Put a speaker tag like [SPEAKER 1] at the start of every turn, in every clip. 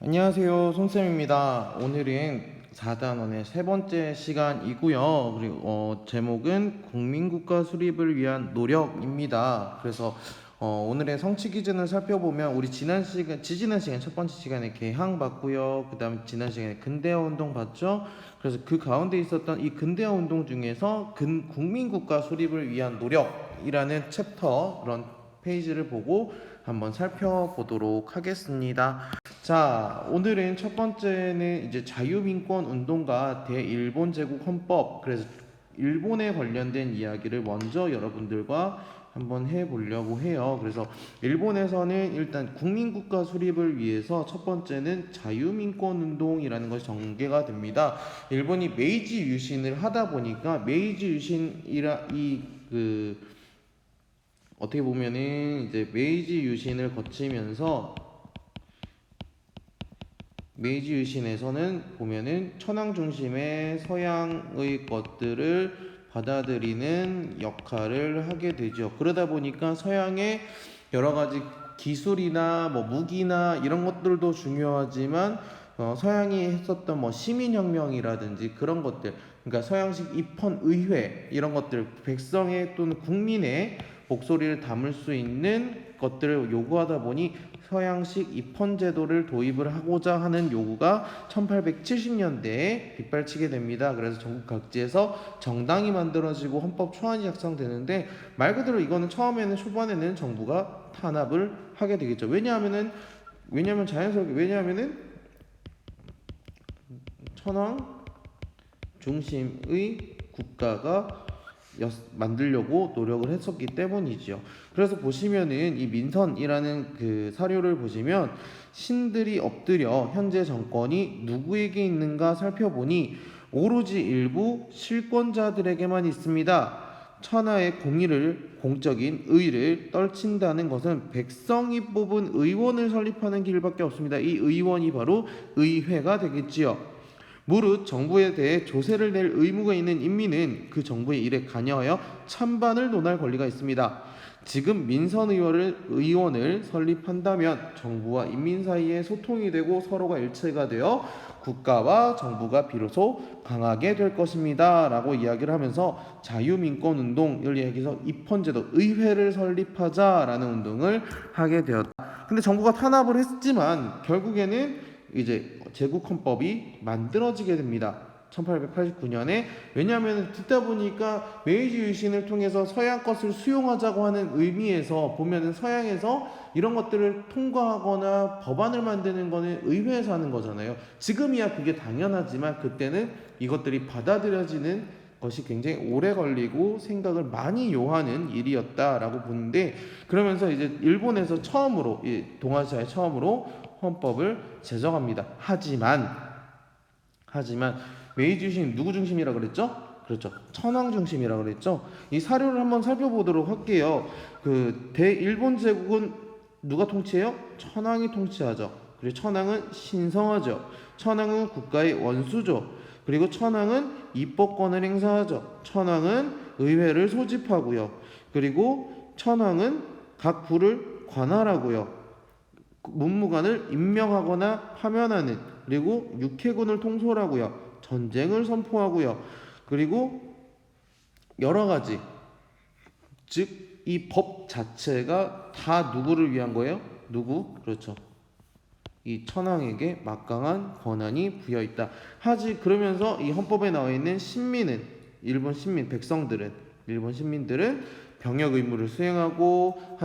[SPEAKER 1] 안녕하세요, 송쌤입니다. 오늘은 4단원의 세 번째 시간이고요. 그리고 제목은 국민국가 수립을 위한 노력입니다. 그래서 오늘의 성취 기준을 살펴보면 우리 지지난 시간 첫 번째 시간에 개항 봤고요. 그 다음에 지난 시간에 근대화 운동 봤죠. 그래서 그 가운데 있었던 이 근대화 운동 중에서 국민국가 수립을 위한 노력이라는 챕터 그런 페이지를 보고 한번 살펴보도록 하겠습니다. 자, 오늘은 첫 번째는 이제 자유민권 운동과 대일본 제국 헌법, 그래서 일본에 관련된 이야기를 먼저 여러분들과 한번 해보려고 해요. 그래서 일본에서는 일단 국민국가 수립을 위해서 첫 번째는 자유민권 운동이라는 것이 전개가 됩니다. 일본이 메이지 유신을 하다 보니까 메이지 유신이라 어떻게 보면은 이제 메이지 유신을 거치면서 메이지 유신에서는 보면은 천황 중심의 서양의 것들을 받아들이는 역할을 하게 되죠. 그러다 보니까 서양의 여러 가지 기술이나 뭐 무기나 이런 것들도 중요하지만 서양이 했었던 뭐 시민혁명이라든지 그런 것들, 그러니까 서양식 입헌 의회 이런 것들, 백성의 또는 국민의 목소리를 담을 수 있는 것들을 요구하다 보니 서양식 입헌 제도를 도입을 하고자 하는 요구가 1870년대에 빗발치게 됩니다. 그래서 전국 각지에서 정당이 만들어지고 헌법 초안이 작성되는데 말 그대로 이거는 처음에는 초반에는 정부가 탄압을 하게 되겠죠. 왜냐하면 자연스럽게 천황 중심의 국가가 만들려고 노력을 했었기 때문이지요. 그래서 보시면은 이 민선이라는 그 사료를 보시면 신들이 엎드려 현재 정권이 누구에게 있는가 살펴보니 오로지 일부 실권자들에게만 있습니다. 천하의 공적인 의를 떨친다는 것은 백성이 뽑은 의원을 설립하는 길밖에 없습니다. 이 의원이 바로 의회가 되겠지요. 무릇 정부에 대해 조세를 낼 의무가 있는 인민은 그 정부의 일에 관여하여 찬반을 논할 권리가 있습니다. 지금 의원을 설립한다면 정부와 인민 사이에 소통이 되고 서로가 일체가 되어 국가와 정부가 비로소 강하게 될 것입니다. 라고 이야기를 하면서 자유민권 운동을 얘기해서 입헌제도 의회를 설립하자라는 운동을 하게 되었다. 근데 정부가 탄압을 했지만 결국에는 이제 제국헌법이 만들어지게 됩니다. 1889년에. 왜냐하면 듣다 보니까 메이지 유신을 통해서 서양 것을 수용하자고 하는 의미에서 보면은 서양에서 이런 것들을 통과하거나 법안을 만드는 거는 의회에서 하는 거잖아요. 지금이야 그게 당연하지만 그때는 이것들이 받아들여지는 것이 굉장히 오래 걸리고 생각을 많이 요하는 일이었다라고 보는데, 그러면서 이제 일본에서 처음으로, 동아시아에 처음으로 헌법을 제정합니다. 하지만 메이지 유신 누구 중심이라 그랬죠? 그렇죠. 천황 중심이라 그랬죠. 이 사료를 한번 살펴보도록 할게요. 그 대일본 제국은 누가 통치해요? 천황이 통치하죠. 그리고 천황은 신성하죠. 천황은 국가의 원수죠. 그리고 천황은 입법권을 행사하죠. 천황은 의회를 소집하고요. 그리고 천황은 각 부를 관할하고요. 문무관을 임명하거나 파면하는, 그리고 육해군을 통솔하고요. 전쟁을 선포하고요. 그리고 여러 가지, 즉 이 법 자체가 다 누구를 위한 거예요? 그렇죠. 이 천황에게 막강한 권한이 부여 있다. 그러면서 이 헌법에 나와 있는 일본 시민들은 병역 의무를 수행하고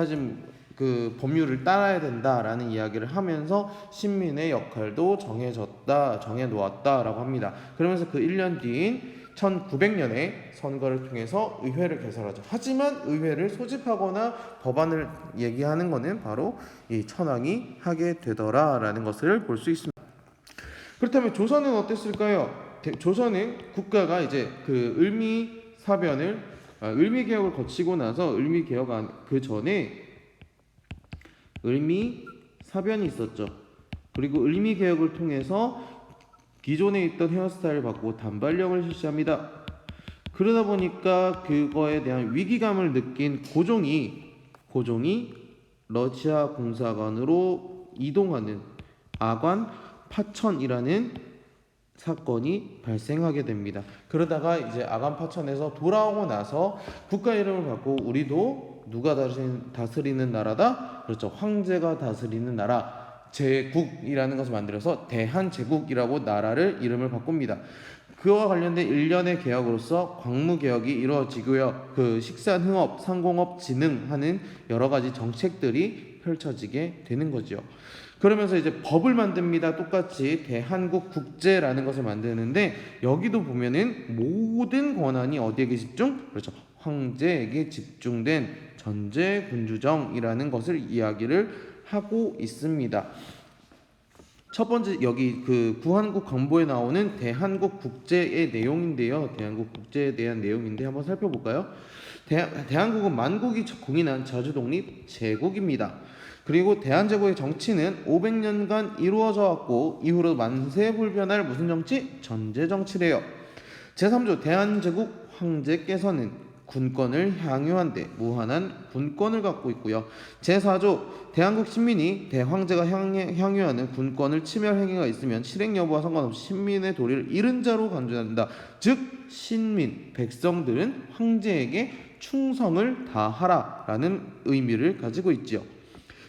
[SPEAKER 1] 그 법률을 따라야 된다라는 이야기를 하면서 신민의 역할도 정해 놓았다라고 합니다. 그러면서 그 1년 뒤인 1900년에 선거를 통해서 의회를 개설하죠. 하지만 의회를 소집하거나 법안을 얘기하는 것은 바로 이 천황이 하게 되더라라는 것을 볼 수 있습니다. 그렇다면 조선은 어땠을까요? 조선은 국가가 이제 그 을미 개혁을 거치고 나서 그 전에 을미 사변이 있었죠. 그리고 을미 개혁을 통해서 기존에 있던 헤어스타일을 바꾸고 단발령을 실시합니다. 그러다 보니까 그거에 대한 위기감을 느낀 고종이 러시아 공사관으로 이동하는 아관 파천이라는 사건이 발생하게 됩니다. 그러다가 이제 아간 파천에서 돌아오고 나서 국가 이름을 받고 우리도 누가 다스리는 나라다? 그렇죠. 황제가 다스리는 나라, 제국이라는 것을 만들어서 대한제국이라고 나라를 이름을 바꿉니다. 그와 관련된 일련의 개혁으로서 광무개혁이 이루어지고요. 그 식산흥업, 상공업 진흥하는 여러 가지 정책들이 펼쳐지게 되는 거죠. 그러면서 이제 법을 만듭니다. 똑같이 대한국국제라는 것을 만드는데 여기도 보면은 모든 권한이 어디에게 집중? 그렇죠. 황제에게 집중된 전제군주정이라는 것을 이야기를 하고 있습니다. 첫 번째 여기 그 구한국 광보에 나오는 대한국 국제의 내용인데요. 대한국 국제에 대한 내용인데 한번 살펴볼까요? 대한국은 만국이 공인한 자주독립 제국입니다. 그리고 대한제국의 정치는 500년간 이루어져 왔고 이후로 만세불변할 무슨 정치? 전제정치래요. 제3조 대한제국 황제께서는 군권을 향유한 데 무한한 군권을 갖고 있고요. 제4조 대한국 신민이 대황제가 향유하는 군권을 침해할 행위가 있으면 실행 여부와 상관없이 신민의 도리를 잃은 자로 간주한다. 즉 신민, 백성들은 황제에게 충성을 다하라라는 의미를 가지고 있지요.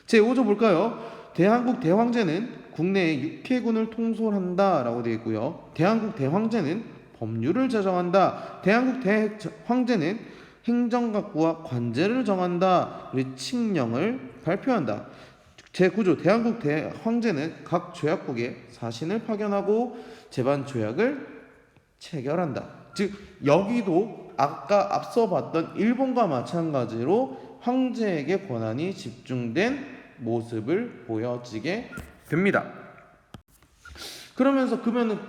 [SPEAKER 1] 제5조 볼까요? 대한국 대황제는 국내의 육해군을 통솔한다라고 되어 있고요. 대한국 대황제는 법률을 제정한다. 대한국 대황제는 행정각부와 관제를 정한다. 그리고 칙령을 발표한다. 제9조 대한국 대황제는 각 조약국에 사신을 파견하고 재반 조약을 체결한다. 즉 여기도 아까 앞서 봤던 일본과 마찬가지로 황제에게 권한이 집중된 모습을 보여지게 됩니다. 그러면은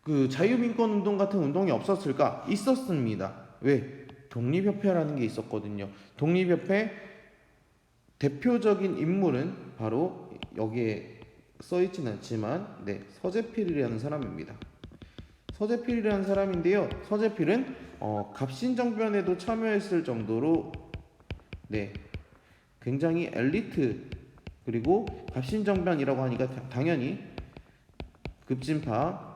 [SPEAKER 1] 그 자유민권운동 같은 운동이 없었을까? 있었습니다. 왜? 독립협회라는 게 있었거든요. 독립협회 대표적인 인물은 바로 여기에 써있지는 않지만 서재필이라는 사람입니다. 서재필이라는 사람인데요. 서재필은 갑신정변에도 참여했을 정도로 굉장히 엘리트, 그리고 갑신정변이라고 하니까 당연히 급진파,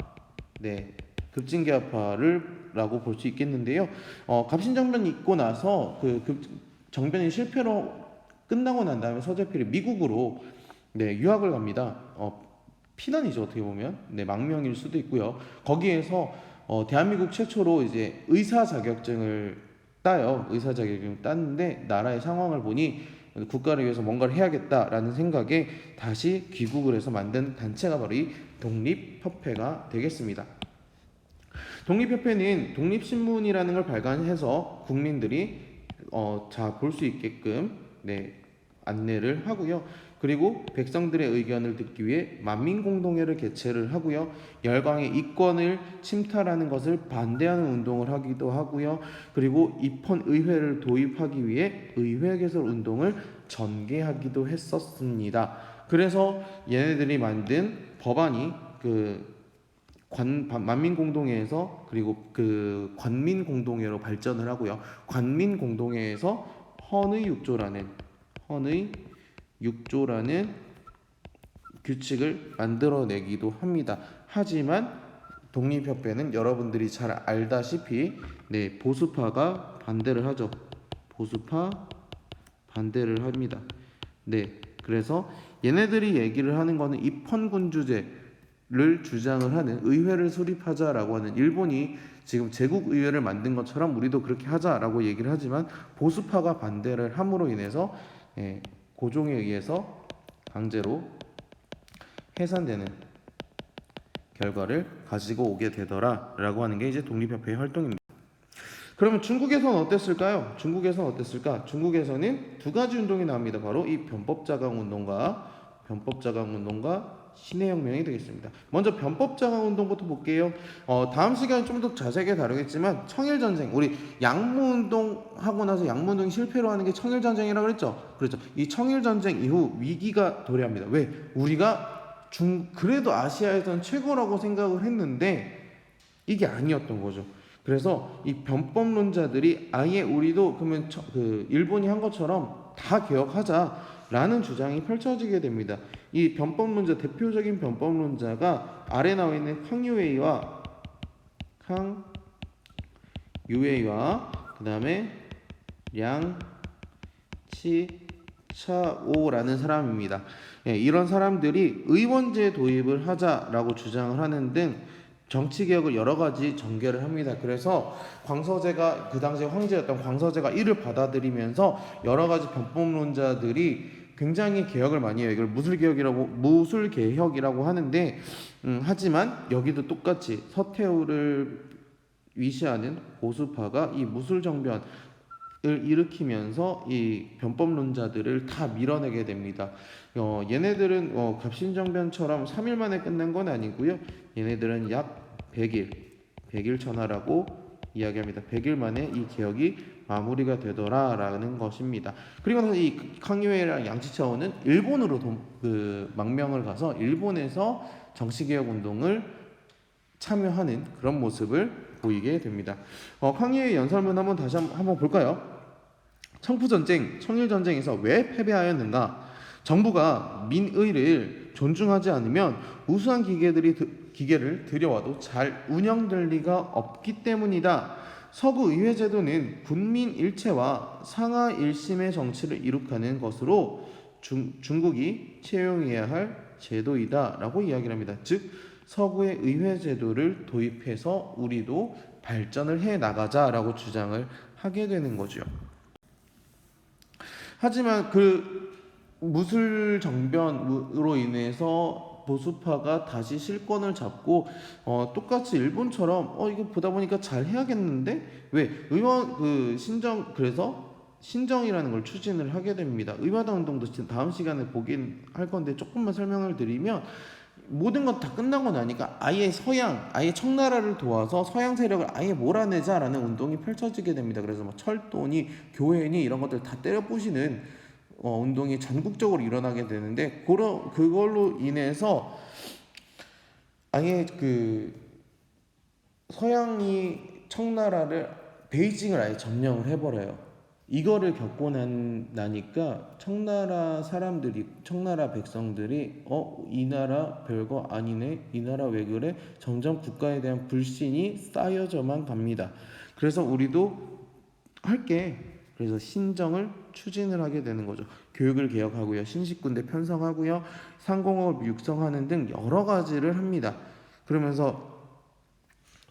[SPEAKER 1] 급진계파를라고 볼 수 있겠는데요. 갑신정변이 있고 나서 정변이 실패로 끝나고 난 다음에 서재필이 미국으로 유학을 갑니다. 피난이죠, 어떻게 보면. 망명일 수도 있고요. 거기에서 대한민국 최초로 이제 의사 자격증을 따요. 의사 자격증을 땄는데 나라의 상황을 보니 국가를 위해서 뭔가를 해야겠다라는 생각에 다시 귀국을 해서 만든 단체가 바로 이 독립협회가 되겠습니다. 독립협회는 독립신문이라는 걸 발간해서 국민들이 볼 수 있게끔 안내를 하고요. 그리고 백성들의 의견을 듣기 위해 만민공동회를 개최를 하고요. 열강의 이권을 침탈하는 것을 반대하는 운동을 하기도 하고요. 그리고 입헌의회를 도입하기 위해 의회 개설 운동을 전개하기도 했었습니다. 그래서 얘네들이 만든 법안이 만민공동회에서 그리고 관민공동회로 발전을 하고요. 관민공동회에서 헌의 6조라는 규칙을 만들어내기도 합니다. 하지만 독립협회는 여러분들이 잘 알다시피 보수파가 반대를 하죠. 보수파 반대를 합니다. 그래서 얘네들이 얘기를 하는 거는 입헌군주제를 주장을 하는 의회를 수립하자라고 하는, 일본이 지금 제국의회를 만든 것처럼 우리도 그렇게 하자라고 얘기를 하지만 보수파가 반대를 함으로 인해서 고종에 의해서 강제로 해산되는 결과를 가지고 오게 되더라라고 하는 게 이제 독립협회의 활동입니다. 그러면 중국에서는 어땠을까요? 중국에서는 두 가지 운동이 나옵니다. 바로 이 변법자강운동과 신해혁명이 되겠습니다. 먼저 변법자강운동부터 볼게요. 다음 시간에 좀 더 자세하게 다루겠지만 청일전쟁, 우리 양무운동 하고 나서 양무운동이 실패로 하는 게 청일전쟁이라고 그랬죠. 그렇죠. 이 청일전쟁 이후 위기가 도래합니다. 왜? 우리가 그래도 아시아에서는 최고라고 생각을 했는데 이게 아니었던 거죠. 그래서 이 변법론자들이 아예 우리도 그러면 일본이 한 것처럼 다 개혁하자, 라는 주장이 펼쳐지게 됩니다. 이 변법론자 대표적인 변법론자가 아래 나와 있는 캉유웨이와 그 다음에 량치차오라는 사람입니다. 예, 이런 사람들이 의원제 도입을 하자라고 주장을 하는 등 정치개혁을 여러 가지 전개를 합니다. 그래서 광서제가 그 당시에 황제였던 광서제가 이를 받아들이면서 여러 가지 변법론자들이 굉장히 개혁을 많이 해요. 이걸 무술개혁이라고 하는데 하지만 여기도 똑같이 서태후를 위시하는 보수파가 이 무술정변을 일으키면서 이 변법론자들을 다 밀어내게 됩니다. 얘네들은 갑신정변처럼 3일 만에 끝난 건 아니고요. 얘네들은 약 100일 전하라고 이야기합니다. 100일 만에 이 개혁이 마무리가 되더라라는 것입니다. 그리고 나서 이 캉유웨이랑 양치차오는 일본으로 망명을 가서 일본에서 정치개혁 운동을 참여하는 그런 모습을 보이게 됩니다. 캉유웨이 연설문 다시 한번 볼까요? 청푸전쟁, 청일전쟁에서 왜 패배하였는가? 정부가 민의를 존중하지 않으면 우수한 기계를 들여와도 잘 운영될 리가 없기 때문이다. 서구 의회 제도는 군민 일체와 상하 일심의 정치를 이룩하는 것으로 중국이 채용해야 할 제도이다 라고 이야기를 합니다. 즉 서구의 의회 제도를 도입해서 우리도 발전을 해 나가자라고 주장을 하게 되는 거죠. 하지만 그 무술 정변으로 인해서 보수파가 다시 실권을 잡고 똑같이 일본처럼 이거 보다 보니까 잘 해야겠는데 왜 의원 그래서 신정이라는 걸 추진을 하게 됩니다. 의마다 운동도 다음 시간에 보긴 할 건데 조금만 설명을 드리면 모든 건 다 끝나고 나니까 아예 청나라를 도와서 서양 세력을 아예 몰아내자라는 운동이 펼쳐지게 됩니다. 그래서 뭐 철도니 교회니 이런 것들 다 때려 부시는 운동이 전국적으로 일어나게 되는데 그걸로 인해서 아예 그 서양이 청나라를 베이징을 아예 점령을 해버려요. 이거를 겪고 나니까 청나라 백성들이 이 나라 별거 아니네, 이 나라 왜 그래? 점점 국가에 대한 불신이 쌓여져만 갑니다. 그래서 우리도 할게. 그래서 신정을 추진을 하게 되는 거죠. 교육을 개혁하고요, 신식군대 편성하고요, 상공업을 육성하는 등 여러 가지를 합니다. 그러면서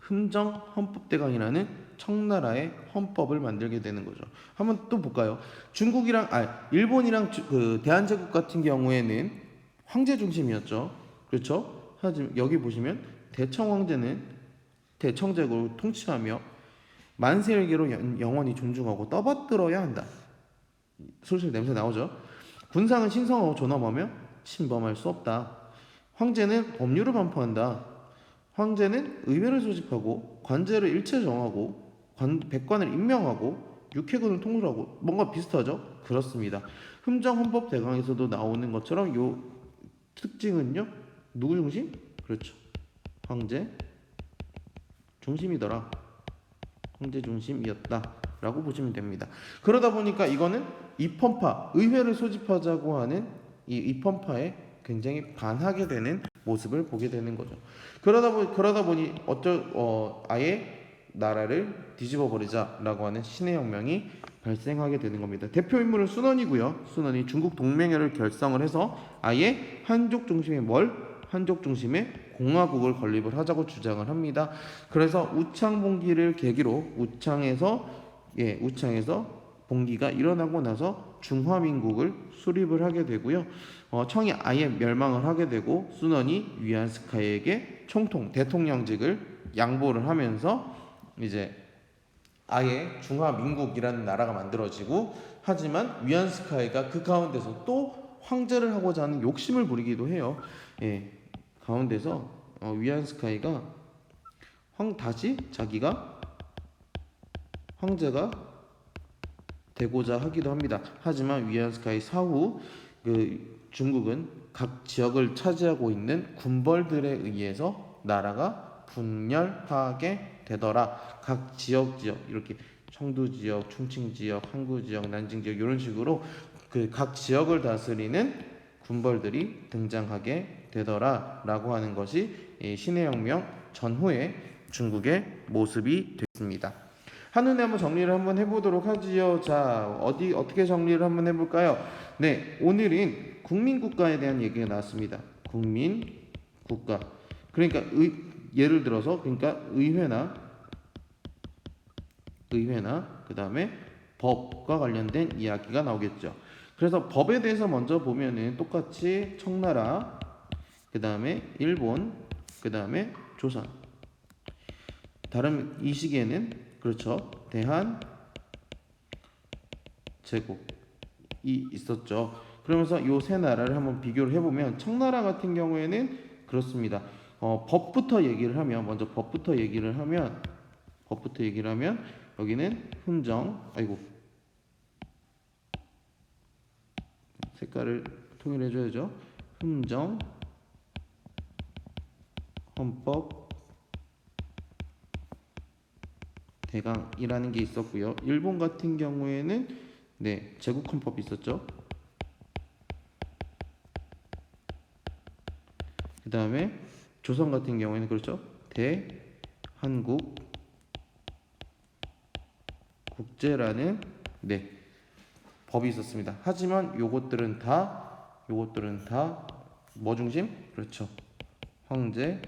[SPEAKER 1] 흥정 헌법대강이라는 청나라의 헌법을 만들게 되는 거죠. 한번 또 볼까요? 일본이랑 대한제국 같은 경우에는 황제 중심이었죠. 그렇죠? 하지만 여기 보시면 대청 황제는 대청제국을 통치하며 만세일계로 영원히 존중하고 떠받들어야 한다. 슬슬 냄새 나오죠? 군상은 신성하고 존엄하며 침범할 수 없다. 황제는 법률을 반포한다. 황제는 의회를 소집하고 관제를 일체 정하고 백관을 임명하고 육해군을 통솔하고 뭔가 비슷하죠? 그렇습니다. 흥정헌법대강에서도 나오는 것처럼 요 특징은요. 누구 중심? 그렇죠. 황제 중심이더라. 황제 중심이었다 라고 보시면 됩니다. 그러다 보니까 이거는 입헌파, 의회를 소집하자고 하는 이 입헌파에 굉장히 반하게 되는 모습을 보게 되는 거죠. 그러다 보니 아예 나라를 뒤집어 버리자라고 하는 신의 혁명이 발생하게 되는 겁니다. 대표 인물은 순원이고요. 순원이 중국 동맹회를 결성을 해서 아예 한족 중심의 공화국을 건립을 하자고 주장을 합니다. 그래서 우창봉기를 계기로 우창에서 봉기가 일어나고 나서 중화민국을 수립을 하게 되고요. 청이 아예 멸망을 하게 되고 순원이 위안스카이에게 대통령직을 양보를 하면서 이제 아예 중화민국이라는 나라가 만들어지고, 하지만 위안스카이가 그 가운데서 또 황제를 하고자 하는 욕심을 부리기도 해요. 가운데서 위안스카이가 다시 자기가 황제가 되고자 하기도 합니다. 하지만 위안스카이 사후 중국은 각 지역을 차지하고 있는 군벌들에 의해서 나라가 분열하게 되더라. 각 지역 이렇게 청두 지역, 충칭 지역, 항구 지역, 난징 지역 이런 식으로 그 각 지역을 다스리는 군벌들이 등장하게 되더라라고 하는 것이 이 신해혁명 전후의 중국의 모습이 됐습니다. 한눈에 한번 정리를 한번 해보도록 하지요. 자, 어떻게 정리를 한번 해볼까요? 네, 오늘은 국민국가에 대한 얘기가 나왔습니다. 국민국가. 그러니까 예를 들어서 그러니까 의회나 그 다음에 법과 관련된 이야기가 나오겠죠. 그래서 법에 대해서 먼저 보면은 똑같이 청나라, 그 다음에 일본, 그 다음에 조선. 다른 이 시기에는 그렇죠. 대한 제국이 있었죠. 그러면서 요 세 나라를 한번 비교를 해보면 청나라 같은 경우에는 그렇습니다. 법부터 얘기를 하면 먼저 법부터 얘기를 하면 여기는 훈정, 색깔을 통일해줘야죠. 훈정, 헌법, 대강이라는 게 있었고요. 일본 같은 경우에는 네, 제국헌법이 있었죠. 그 다음에 조선 같은 경우에는 그렇죠. 대한국 국제라는 네, 법이 있었습니다. 하지만 요것들은 다 뭐 중심? 그렇죠. 황제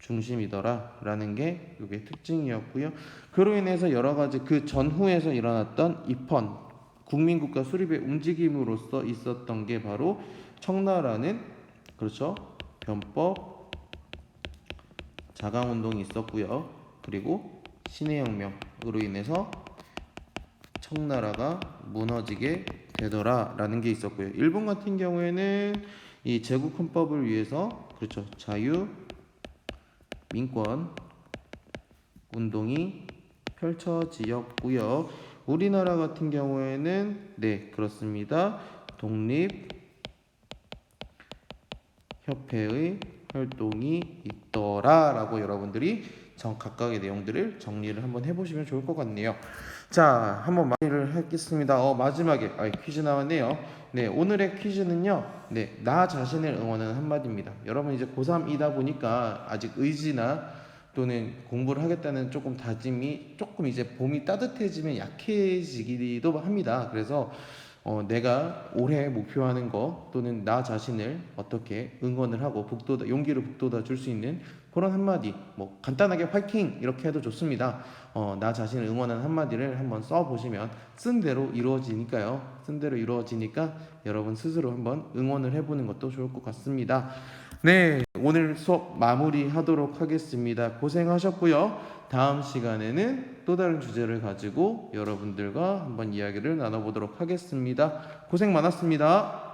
[SPEAKER 1] 중심이더라라는 게 이게 특징이었고요. 그로 인해서 여러 가지 그 전후에서 일어났던 입헌 국민국가 수립의 움직임으로써 있었던 게 바로 청나라는 그렇죠. 변법 자강운동이 있었고요. 그리고 신해혁명으로 인해서 청나라가 무너지게 되더라라는 게 있었고요. 일본 같은 경우에는 이 제국헌법을 위해서 그렇죠. 자유 민권 운동이 펼쳐지었고요. 우리나라 같은 경우에는 네, 그렇습니다. 독립협회의 활동이 있더라라고 여러분들이 각각의 내용들을 정리를 한번 해보시면 좋을 것 같네요. 자, 한번 마무리를 하겠습니다. 마지막에 퀴즈 나왔네요. 네, 오늘의 퀴즈는요. 네, 나 자신을 응원하는 한마디입니다. 여러분 이제 고3이다 보니까 아직 의지나 또는 공부를 하겠다는 조금 다짐이 조금 이제 봄이 따뜻해지면 약해지기도 합니다. 그래서 내가 올해 목표하는 거 또는 나 자신을 어떻게 응원을 하고 용기를 북돋아 줄 수 있는 그런 한마디, 뭐 간단하게 화이팅 이렇게 해도 좋습니다. 나 자신을 응원하는 한마디를 한번 써보시면 쓴 대로 이루어지니까 여러분 스스로 한번 응원을 해보는 것도 좋을 것 같습니다. 네, 오늘 수업 마무리하도록 하겠습니다. 고생하셨고요. 다음 시간에는 또 다른 주제를 가지고 여러분들과 한번 이야기를 나눠보도록 하겠습니다. 고생 많았습니다.